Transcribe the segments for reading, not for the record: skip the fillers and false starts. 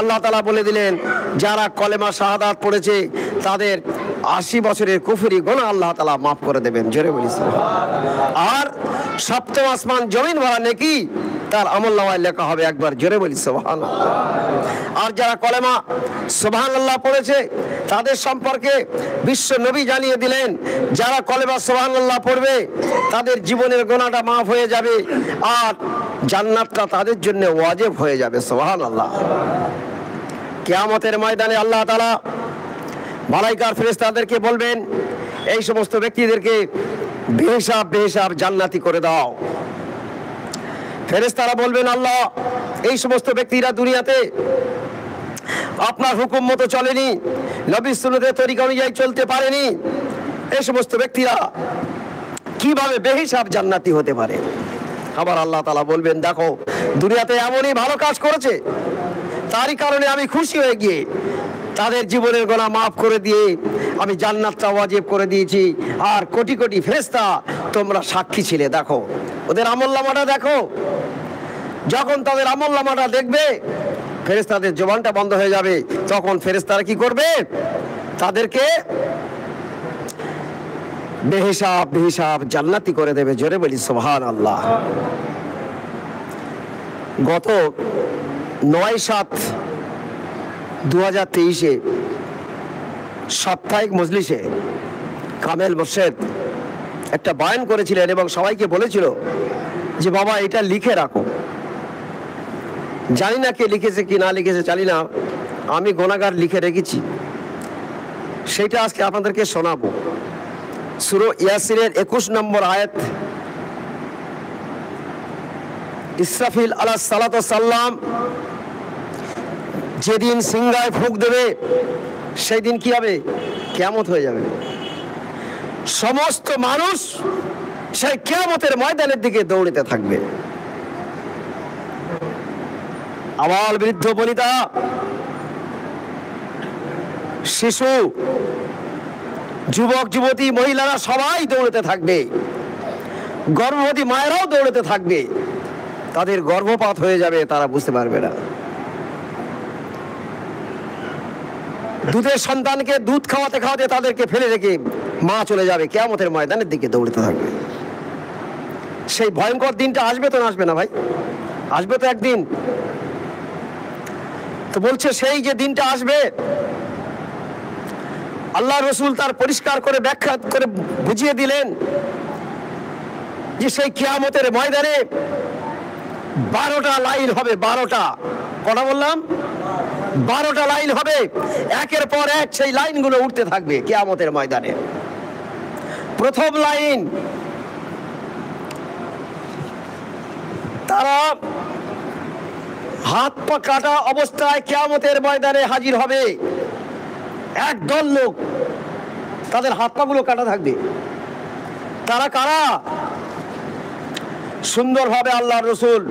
আল্লাহ তাআলা বলে দিলেন যারা কলেমা শাহাদাত পড়েছে তাদের 80 বছরের কুফরি গুনাহ আল্লাহ তাআলা মাফ করে দেবেন। জোরে বলি সুবহানাল্লাহ। আর সপ্তম আসমান জমিন ভরা নেকি তার আমলনামায় লেখা হবে একবার। জোরে বলি সুবহানাল্লাহ। আর যারা কলেমা সুবহানাল্লাহ পড়েছে তাদের সম্পর্কে বিশ্ব নবী জানিয়ে দিলেন যারা কলেমা সুবহানাল্লাহ পড়বে তাদের জীবনের গুনাহটা মাফ হয়ে যাবে আর জান্নাতটা তাদের জন্য ওয়াজিব হয়ে যাবে। সুবহানাল্লাহ। কিয়ামতের ময়দানে আল্লাহ তাআলা মালায়েকার ফেরেশতাদেরকে বলবেন এই সমস্ত ব্যক্তিদেরকে বেহিসাব জান্নাতি করে দাও। ফেরেশতারা বলবেন আল্লাহ এই সমস্ত ব্যক্তিরা দুনিয়াতে আপনার হুকুম মতো চলেনি, নবীর সুন্নতের তরিকা অনুযায়ী চলতে পারেনি, এই সমস্ত ব্যক্তিরা কিভাবে বেহিসাব জান্নাতি হতে পারে? আবার আল্লাহ তাআলা বলবেন দেখো দুনিয়াতে এমনই ভালো কাজ করেছে তারই কারণে আমি খুশি হয়ে গিয়ে তাদের জীবনের গুনাহ মাফ করে দিয়ে আমি জান্নাতটা ওয়াজিব করে দিয়েছি। আর কোটি কোটি ফেরেশতা তোমরা সাক্ষী ছিলে, দেখো ওদের আমলনামাটা দেখো। যখন তাদের আমলনামাটা দেখবে ফেরেশতাদের জবানটা বন্ধ হয়ে যাবে, তখন ফেরেশতারা কি করবে? তাদেরকে বেহিসাব জান্নাতি করে দেবে। জোরে বলি সুবহানাল্লাহ। গত 9/7/2023 সাপ্তাহিক মজলিসে কামেল মোর্শেদ একটা বয়ান করেছিলেন এবং সবাইকে বলেছিল যে বাবা এটা লিখে রাখো। জানি না কে লিখেছে কি না লিখেছে জানি না, আমি গুনাহগার লিখে রেখেছি, সেটা আজকে আপনাদেরকে শোনাবো। সূরা ইয়াসিনের 21 নম্বর আয়াত, ইসরাফিল আলাইহিস সালাতু ওয়াস সালাম যেদিন সিংহায় ফুঁক দেবে সেই দিন কি হবে? কিয়ামত হয়ে যাবে। সমস্ত মানুষ সেই কিয়ামতের ময়দানের দিকে দৌড়াতে থাকবে। আবাল বৃদ্ধ বনিতা শিশু যুবক যুবতী মহিলারা সবাই দৌড়াতে থাকবে, গর্ভবতী মায়েরাও দৌড়াতে থাকবে। তাদের গর্ভপাত হয়ে যাবে, তারা বুঝতে পারবে না। দুধের সন্তানকে দুধ খাওয়াতে খাওয়াতে তাদেরকে ফেলে রেখে মা চলে যাবে, কিয়ামতের ময়দানের দিকে দৌড়াতে থাকবে। সেই ভয়ঙ্কর দিনটা আসবে তো না আসবে না ভাই? আসবে তো একদিন। তো বলছে সেই যে দিনটা আসবে আল্লাহ রসুল তার পরিষ্কার করে ব্যাখ্যা করে বুঝিয়ে দিলেন যে সেই কিয়ামতের ময়দানে 12টা লাইন হবে। 12টা, কটা বললাম? 12টা লাইন হবে, একের পর এক সেই লাইনগুলো উঠতে থাকবে কিয়ামতের ময়দানে। প্রথম লাইন, তারা হাত পা কাটা অবস্থায় কিয়ামতের ময়দানে হাজির হবে। একদল লোক, তাদের হাত পা গুলো কাটা থাকবে। তারা কারা? সুন্দরভাবে আল্লাহর রাসূল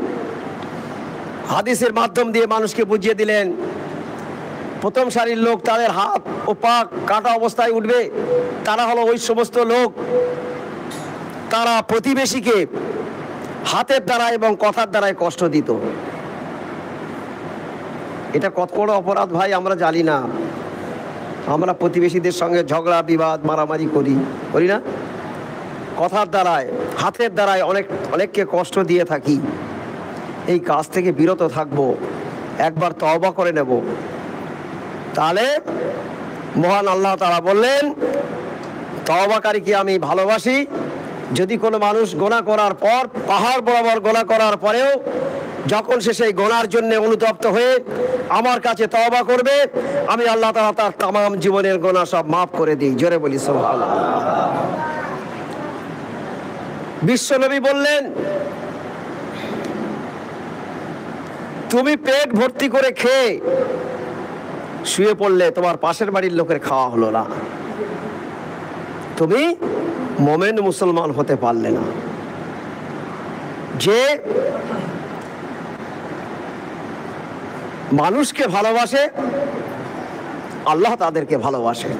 হাদিসের মাধ্যম দিয়ে মানুষকে বুঝিয়ে দিলেন। প্রথম সারির লোক, তাদের হাত ও পা কাটা অবস্থায় উঠবে। তারা হলো ওই সমস্ত লোক তারা প্রতিবেশীকে হাতের দ্বারা এবং কথার দ্বারাই কষ্ট দিত। এটা কত বড় অপরাধ ভাই আমরা জানি না। আমরা প্রতিবেশীদের সঙ্গে ঝগড়া বিবাদ মারামারি করি না? কথার দ্বারায় হাতের দ্বারায় অনেককে কষ্ট দিয়ে থাকি। এই কাজ থেকে বিরত থাকবো, একবার তওবা করে নেব। তাহলে মহান আল্লাহ তাআলা বললেন তওবাকারীকে আমি ভালোবাসি। যদি কোনো মানুষ গুনাহ করার পর, পাহাড় বরাবর গুনাহ করার পরেও যখন সে সেই গুনার জন্য অনুতপ্ত হয়ে আমার কাছে তওবা করবে, আমি আল্লাহ তাআলা তার तमाम জীবনের গুনাহ সব মাফ করে দিই। জোরে বলি সুবহানাল্লাহ। বিশ্বনবী বললেন তুমি পেট ভর্তি করে খেয়ে শুয়ে পড়লে তোমার পাশের বাড়ির লোকের খাওয়া হলো না, তুমি মুমিন মুসলমান হতে পারলে না। যে মানুষকে ভালোবাসে আল্লাহ তাদেরকে ভালোবাসে।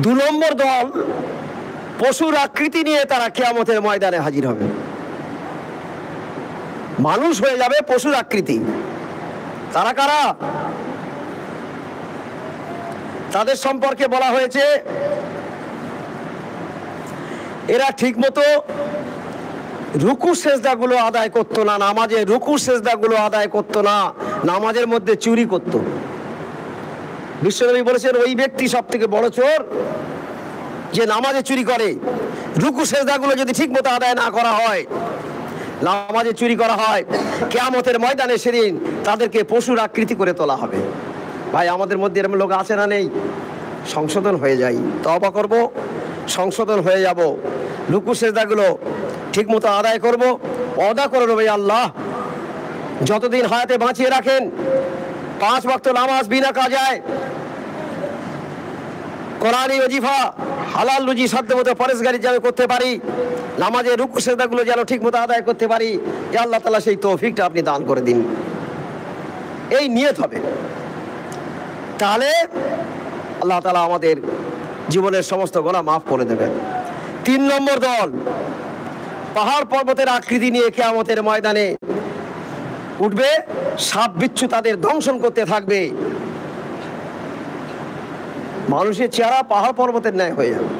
2 নম্বর দল, পশুর আকৃতি নিয়ে তারা কিয়ামতের ময়দানে হাজির হবে। মানুষ হয়ে যাবে পশুর আকৃতি, তারা কারা? তাদের সম্পর্কে বলা হয়েছে এরা ঠিকমতো রুকু সেজদাগুলো আদায় করতো না, নামাজে রুকু সেজদাগুলো আদায় করতো না, নামাজের মধ্যে চুরি করত। বিশ্বনবী বলেছেন ওই ব্যক্তি সব থেকে বড় চোর যে নামাজে চুরি করে। রুকু সেজদাগুলো যদি ঠিকমতো আদায় না করা হয়, নামাজে চুরি করা হয়, কিয়ামতের ময়দানে সেদিন তাদেরকে পশুর আকৃতি করে তোলা হবে। ভাই আমাদের মধ্যে এরকম লোক আছে না নেই? সংশোধন হয়ে যাই, তওবা করব, সংশোধন হয়ে যাব, রুকু সেজদাগুলো ঠিকমতো আদায় করব। ওয়াদা করে নেবে আল্লাহ যতদিন হায়াতে বাঁচিয়ে রাখেন 5 ওয়াক্ত নামাজ বিনা কাজায়, কোরআনী ওজিফা হালাল রুজি সাধ্যমতো পরেশগারি যেন করতে পারি, নামাজের রুকু সেজদাগুলো যেন ঠিকমতো আদায় করতে পারি, এ আল্লাহ তাআলা সেই তৌফিকটা আপনি দান করে দিন। এই নিয়ত হবে, তাহলে আল্লাহ তাআলা আমাদের জীবনের সমস্ত গুনাহ মাফ করে দেবেন। 3 নম্বর দল, পাহাড় পর্বতের আকৃতি নিয়ে কিয়ামতের ময়দানে উঠবে, সাপ বিচ্ছু তাদের দংশন করতে থাকবে। মানুষের চেহারা পাহাড় পর্বতের ন্যায় হয়ে যাবে,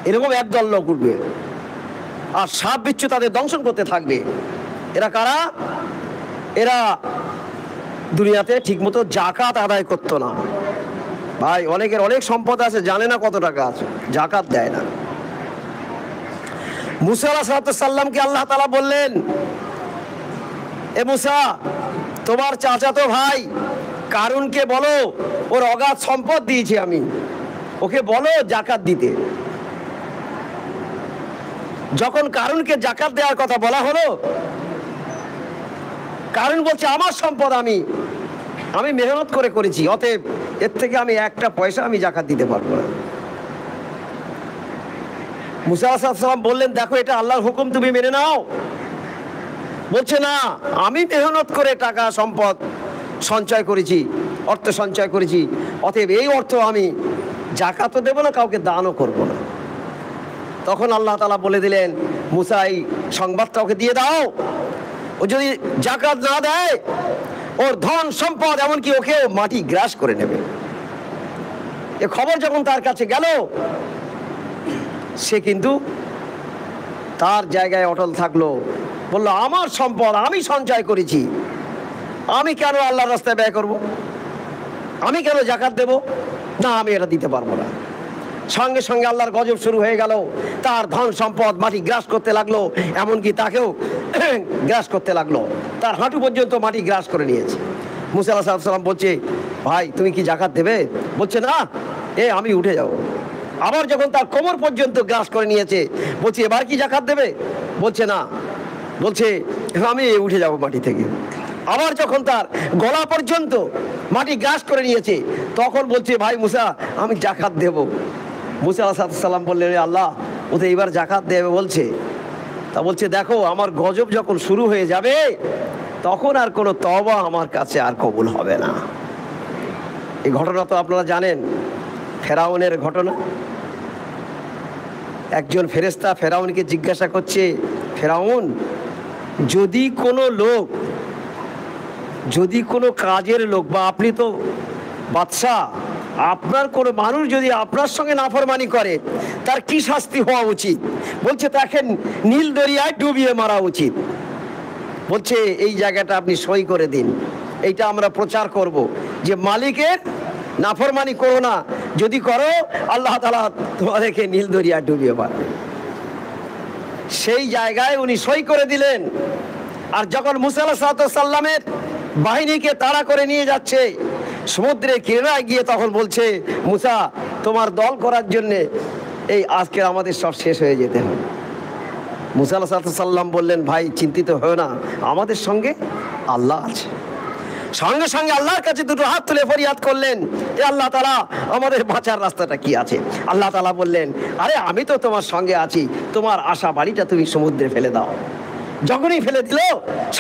এরকম একদল লোক উঠবে, আর সাপ বিচ্ছু তাদের দংশন করতে থাকবে। এরা কারা? এরা দুনিয়াতে ঠিকমতো জাকাত আদায় করতো না। ভাই অনেকের অনেক সম্পদ আছে, জানে না কত টাকা আছে, জাকাত দেয় না। মুসা আলাইহিস সালামকে আল্লাহ তাআলা বললেন, এ মুসা, তোমার চাচাতো ভাই কারুনকে বলো, ওর অগাধ সম্পদ দিয়েছি আমি, ওকে বলো জাকাত দিতে। যখন কারুনকে জাকাত দেওয়ার কথা বলা হলো, কারুন বলছে আমার সম্পদ আমি মেহনত করে করেছি, অতএব এর থেকে আমি একটা পয়সা আমি জাকাত দিতে পারবো না। মুসা আলাইহিস সালাম বললেন, দেখো এটা আল্লাহর হুকুম, তুমি মেনে নাও। বলছে না, আমি মেহনত করে টাকা সম্পদ সঞ্চয় করেছি, অর্থ সঞ্চয় করেছি, অতএব এই অর্থ আমি জাকাতও দেব না, কাউকে দানও করব না। তখন আল্লাহ তাআলা বলে দিলেন, মুসা এই সংবাদটা ওকে দিয়ে দাও, ও যদি জাকাত না দেয় ওর ধন সম্পদ এমনকি ওকে মাটি গ্রাস করে নেবে। এ খবর যখন তার কাছে গেল, সে কিন্তু তার জায়গায় অটল থাকলো, বলল আমার সম্পদ আমি সঞ্চয় করেছি, আমি কেন আল্লাহর রাস্তায় ব্যয় করব, আমি কেন জাকাত দেব না, আমি এটা দিতে পারবো না। সঙ্গে সঙ্গে আল্লাহর গজব শুরু হয়ে গেল, তার ধন সম্পদ মাটি গ্রাস করতে লাগলো, এমনকি তাকেও গ্রাস করতে লাগলো, তার হাঁটু পর্যন্ত মাটি গ্রাস করে নিয়েছে। মুসা আলাইহিস সালাম বলছে, ভাই তুমি কি জাকাত দেবে? বলছে না, আমি উঠে যাব। আবার যখন তার কোমর পর্যন্ত গ্রাস করে নিয়েছে, বলছে এবার কি জাকাত দেবে? বলছে না, বলছে আমি উঠে যাব মাটি থেকে। আবার যখন তার গলা পর্যন্ত মাটি গ্রাস করে নিয়েছে, তখন বলছে ভাই মুসা আমি জাকাত দেব। মুসা আলাইহিস সালাম বললেন, আল্লাহ ও তো এবার জাকাত দেবে বলছে। তা বলছে দেখো আমার গজব যখন শুরু হয়ে যাবে তখন আর কোনো তওবা আমার কাছে আর কবুল হবে না। এই ঘটনা তো আপনারা জানেন, ফেরাউনের ঘটনা। একজন ফেরেশতা ফেরাউনকে জিজ্ঞাসা করছে, ফেরাউন যদি কোনো কাজের লোক, বা আপনি তো বাদশাহ, আপনার কোনো মানুষ যদি আপনার সঙ্গে নাফরমানি করে তার কি শাস্তি হওয়া উচিত? বলছে তাকে নীল দরিয়ায় ডুবিয়ে মারা উচিত। বলছে এই জায়গাটা আপনি সই করে দিন, এইটা আমরা প্রচার করব যে মালিকের নাফরমানি করো না, যদি করো আল্লাহ তাআলা তোমাদেরকে নীল দরিয়ায় ডুবিয়ে মারবে। সেই জায়গায় উনি সই করে দিলেন। আর যখন মুসা আলাইহিস সালামের বাহিনীকে তাড়া করে নিয়ে যাচ্ছে সমুদ্রের কিনারায় গিয়ে, তখন বলছে মুসা তোমার দল করার জন্যে এই আজকে আমাদের সব শেষ হয়ে যেতে হবে। মুসা আলাইহিস সালাম বললেন, ভাই চিন্তিত হও না, আমাদের সঙ্গে আল্লাহ আছে। সঙ্গে সঙ্গে আল্লাহর কাছে দুটো হাত তুলে ফরিয়াদ করলেন, এ আল্লাহ তাআলা আমাদের বাঁচার রাস্তাটা কি আছে? আল্লাহ তাআলা বললেন, আরে আমি তো তোমার সঙ্গে আছি, তোমার আশা বাড়িটা তুমি সমুদ্রে ফেলে দাও। যখনই ফেলে দিল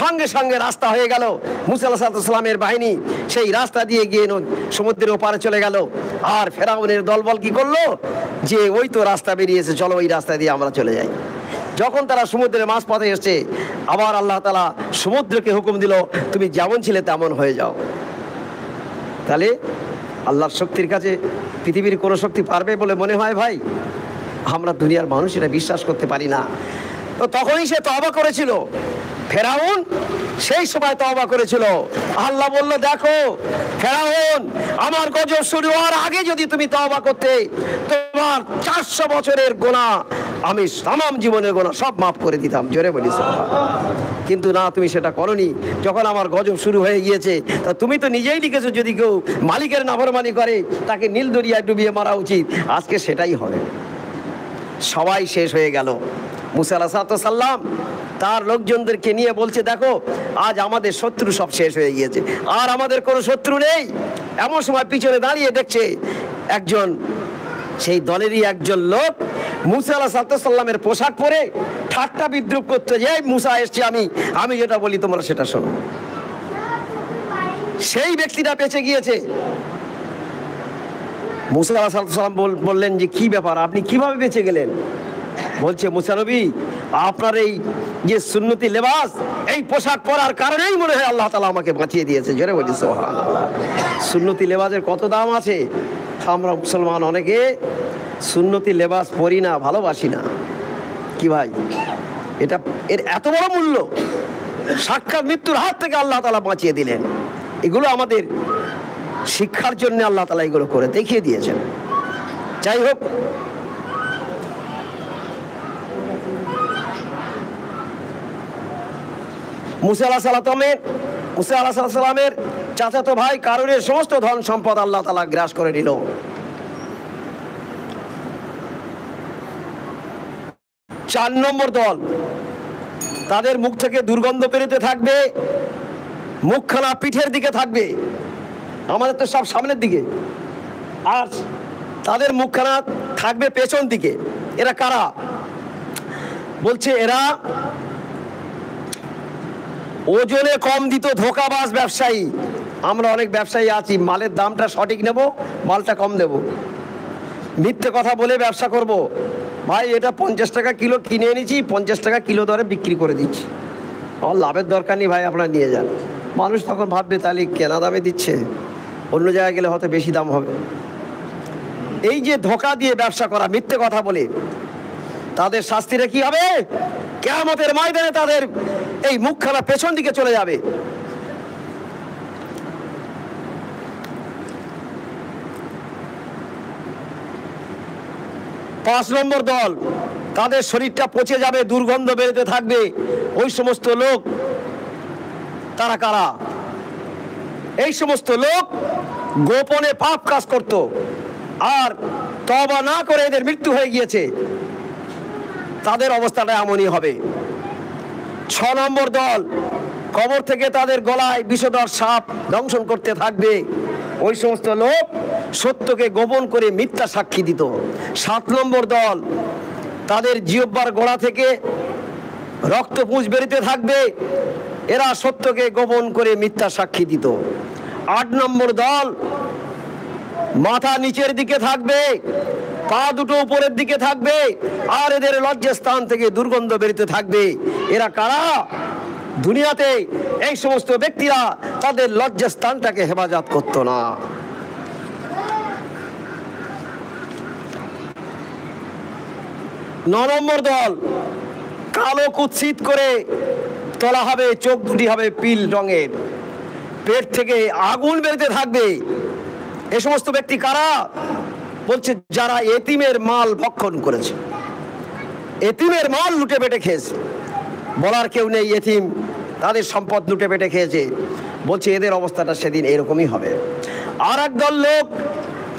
সঙ্গে সঙ্গে রাস্তা হয়ে গেল। মুসা আলাইহিস সালামের বাহিনী সেই রাস্তা দিয়ে গিয়ে সমুদ্রের ওপারে চলে গেল। আর ফেরাউনের দলবল কি করলো, যে ওই তো রাস্তা বেরিয়েছে, চলো ওই রাস্তা দিয়ে আমরা চলে যাই। যখন তারা সমুদ্রের মাঝপথে এসছে, আবার আল্লাহ তাআলা সমুদ্রকে হুকুম দিল, তুমি যেমন ছিলে তেমন হয়ে যাও। তাহলে আল্লাহর শক্তির কাছে পৃথিবীর কোনো শক্তি পারবে বলে মনে হয় ভাই? আমরা দুনিয়ার মানুষ এটা বিশ্বাস করতে পারি না। তো তখনই সে তওবা করেছিল, ফেরাউন সেই সময় তওবা করেছিল। আল্লাহ বলল, দেখো ফেরাউন, আমার গজব শুরু হওয়ার আগে যদি তুমি তওবা করতে, তোমার 400 বছরের গুনাহ আমি তামাম জীবনের গুনাহ সব মাফ করে দিতাম। জোরে বলিস। কিন্তু না, তুমি সেটা করনি। যখন আমার গজব শুরু হয়ে গিয়েছে, তা তুমি তো নিজেই লিখেছো যদি কেউ মালিকের নাফরমানি করে তাকে নীল দরিয়ায় ডুবিয়ে মারা উচিত। আজকে সেটাই হবে। সবাই শেষ হয়ে গেল। মুসা আলাইহিস সালাম তার লোকজনদেরকে নিয়ে বলছে, দেখো আজ আমাদের শত্রু সব শেষ হয়ে গিয়েছে, আর আমাদের কোনো শত্রু নেই। এমন সময় পিছনে দাঁড়িয়ে দেখছে একজন, সেই দলেরই একজন লোক মুসা আলাইহিস সালামের পোশাক পরে ঠাট্টা বিদ্রুপ করতে, যে মুসা এসছে, আমি যেটা বলি তোমরা সেটা শোনো। সেই ব্যক্তিটা বেঁচে গিয়েছে। মুসা আলাইহিস সালাম বললেন যে কি ব্যাপার, আপনি কিভাবে বেঁচে গেলেন? বলছে, মুসা নবী, আপনার এই যে সুন্নতি লেবাস, এই পোশাক পরার কারণেই মনে হয় আল্লাহ তাআলা আমাকে বাঁচিয়ে দিয়েছে। জোরে বলি সুবহানাল্লাহ। সুন্নতি লেবাসের কত দাম আছে। আমরা মুসলমান অনেকে সুন্নতি লেবাস পরি না, ভালোবাসি না। কি ভাই, এটা এর এত বড় মূল্য? সাক্ষাৎ মৃত্যুর হাত থেকে আল্লাহ তাআলা বাঁচিয়ে দিলেন। এগুলো আমাদের শিক্ষার জন্য আল্লাহ তাআলা এগুলো করে দেখিয়ে দিয়েছেন। যাই হোক, মুসা আলাইহিস সালামের চাচাতো ভাই কারুনের সমস্ত ধন সম্পদ আল্লাহ তাআলা গ্রাস করে নিল। 4 নম্বর দল, তাদের মুখ থেকে দুর্গন্ধ বেরোতে থাকবে, মুখখানা পিঠের দিকে থাকবে, আমাদের তো সব সামনের দিকে, আর তাদের মুখখানা থাকবে পেছন দিকে। এরা কারা? বলছে এরা ওজনে কম দিত ধোঁকাবাজ ব্যবসায়ী। আমরা অনেক ব্যবসায়ী আছি, মালের দামটা সঠিক নেব, মালটা কম দেব, মিথ্যে কথা বলে ব্যবসা করব। ভাই এটা 50 টাকা কিলো কিনে এনেছি, 50 টাকা কিলো দরে বিক্রি করে দিচ্ছি, আমার লাভের দরকার নেই ভাই, আপনারা নিয়ে যান। মানুষ তখন ভাববে তাহলে কেনা দামে দিচ্ছে, অন্য জায়গায় গেলে হয়তো বেশি দাম হবে। এই যে ধোঁকা দিয়ে ব্যবসা করা, মিথ্যে কথা বলে, তাদের শাস্তিটা কি হবে? কিয়ামতের ময়দানে তাদের এই মুখখানা পেছন দিকে চলে যাবে। পাঁচ নম্বর দল, তাদের শরীরটা পচে যাবে, দুর্গন্ধ বেরোতে থাকবে। ওই সমস্ত লোক, তারা কারা? এই সমস্ত লোক গোপনে পাপ কাজ করত, আর তওবা না করে এদের মৃত্যু হয়ে গিয়েছে, তাদের অবস্থাটা এমনই হবে। 6 নম্বর দল, কবর থেকে তাদের গলায় বিষধর সাপ দংশন করতে থাকবে। ওই সমস্ত লোক সত্যকে গোপন করে মিথ্যা সাক্ষী দিত। 7 নম্বর দল, তাদের জিহ্বার গোড়া থেকে রক্তপুঁজ বেরিতে থাকবে, এরা সত্যকে গোপন করে মিথ্যা সাক্ষী দিত। 8 নম্বর দল, মাথা নিচের দিকে থাকবে, পা দুটো উপরের দিকে থাকবে, আর এদের লজ্জাস্থান থেকে দুর্গন্ধ বেরিতে থাকবে। এরা কারা? দুনিয়াতে এই সমস্ত ব্যক্তিরা তাদের লজ্জাস্থানটাকে হেফাজত করত না। 9 নম্বর দল, কালো কুৎসিত করে তোলা হবে, চোখ দুটি হবে পিল রঙের, পেট থেকে আগুন বেরোতে থাকবে। এই সমস্ত ব্যক্তি কারা? বলছে যারা এতিমের মাল ভক্ষণ করেছে, এতিমের মাল লুটে পেটে খেয়েছে, বলার কেউ নেই, এতিম তাদের সম্পদ লুটে পেটে খেয়েছে। বলছে এদের অবস্থাটা সেদিন এরকমই হবে। আর এক দল লোক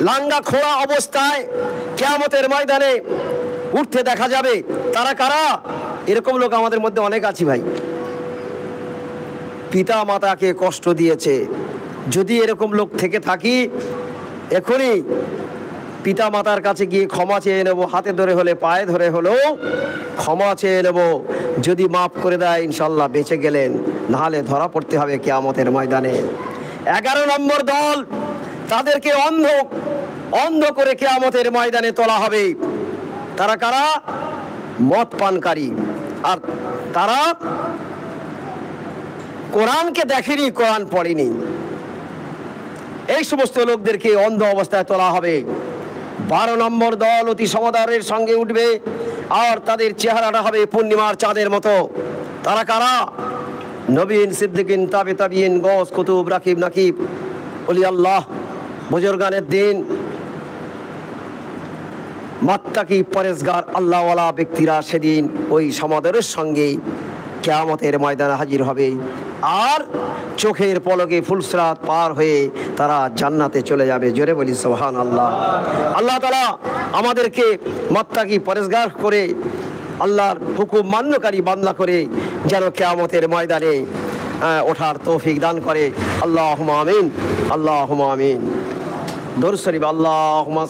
লাঙ্গা খোড়া অবস্থায় কিয়ামতের ময়দানে উঠতে দেখা যাবে। তারা কারা? এরকম লোক আমাদের মধ্যে অনেক আছে ভাই। পিতা মাতাকে কষ্ট দিয়েছে, যদি এরকম লোক থেকে থাকি, এখনই পিতা মাতার কাছে গিয়ে ক্ষমা চেয়ে নেব, হাতে ধরে হলে পায়ে ধরে হলেও ক্ষমা চেয়ে নেব। যদি মাফ করে দেয় ইনশাল্লাহ বেঁচে গেলেন, নাহলে ধরা পড়তে হবে কিয়ামতের ময়দানে। 11 নম্বর দল, তাদেরকে অন্ধ করে কিয়ামতের ময়দানে তোলা হবে। তারা কারা? মদ পানকারী। আর তারা কোরআনকে দেখেনি, কোরআন পড়েনি। এই সমস্ত লোকদেরকে অন্ধ অবস্থায় তোলা হবে। 12 নম্বর দল অতি সমাদরের সঙ্গে উঠবে, আর তাদের চেহারাটা হবে পূর্ণিমার চাঁদের মতো। তারা কারা? নবীন, সিদ্দিকিন, তাবে তাবিন, গস, কুতুব, রাকিব, নাকিব, ওলি আল্লাহ, বুজুর্গানের দিন, মাত্তাকি, পরেজগার, আল্লাহওয়ালা ব্যক্তিরা সেদিন ওই সমাদরের সঙ্গে কিয়ামতের ময়দানে হাজির হবে। আর চোখের পলকে ফুলসরাত পার হয়ে তারা জান্নাতে চলে যাবে। জোরে বলি সুবহানাল্লাহ। আল্লাহ তাআলা আমাদেরকে মাত্তাকি, পরেজগার করে, আল্লাহর হুকুম মান্যকারী বান্দা করে যেন কিয়ামতের ময়দানে ওঠার তৌফিক দান করে। আল্লাহুম্মা আমিন, আল্লাহুম্মা আমিন। দরুদ শরীফ। আল্লাহুম্মা